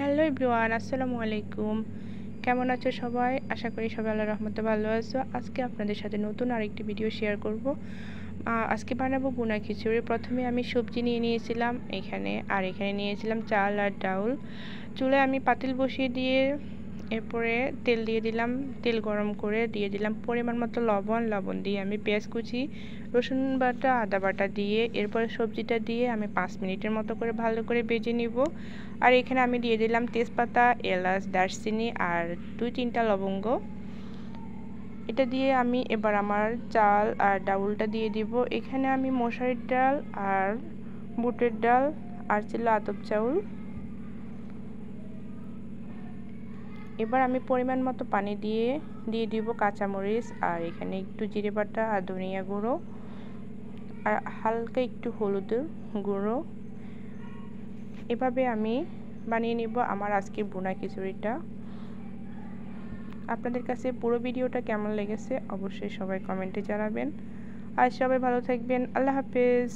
Hello everyone, আসসালামু আলাইকুম। কেমন আছো সবাই? আশা করি সবাই আল্লাহর রহমতে ভালো আছো। আজকে আপনাদের সাথে নতুন আরেকটি ভিডিও শেয়ার করব। আজকে বানাবো ভুনা খিচুড়ি। প্রথমে আমি সবজি নিয়ে নিয়েছিলাম এখানে নিয়েছিলাম চাল আর ডাউল। চুলায় আমি পাতিল বসিয়ে দিয়ে এরপরে তেল দিয়ে দিলাম। তেল গরম করে দিয়ে দিলাম পরিমাণ মতো লবণ দিয়ে আমি পেঁয়াজ কুচি, রসুন বাটা, আদা বাটা দিয়ে এরপরে সবজিটা দিয়ে আমি 5 মিনিটের মতো করে ভালো করে ভেজে নিব। আর এখানে আমি দিয়ে দিলাম তেজপাতা, এলাচ, দারচিনি আর 2-3টা লবঙ্গ। এটা দিয়ে আমি এবার আমার চাল আর ডাউলটা দিয়ে দিব। এখানে আমি মশারির ডাল আর বুটের ডাল আর ছিল আতপ চাউল। এবার আমি পরিমাণ মতো পানি দিয়ে দিব কাঁচামরিচ আর এখানে একটু জিরে বাটা আর ধনিয়া গুঁড়ো আর হালকা একটু হলুদের গুঁড়ো। এভাবে আমি বানিয়ে নিব আমার আজকের ভুনা খিচুড়িটা। আপনাদের কাছে পুরো ভিডিওটা কেমন লেগেছে অবশ্যই সবাই কমেন্টে জানাবেন। আর সবাই ভালো থাকবেন। আল্লাহ হাফেজ।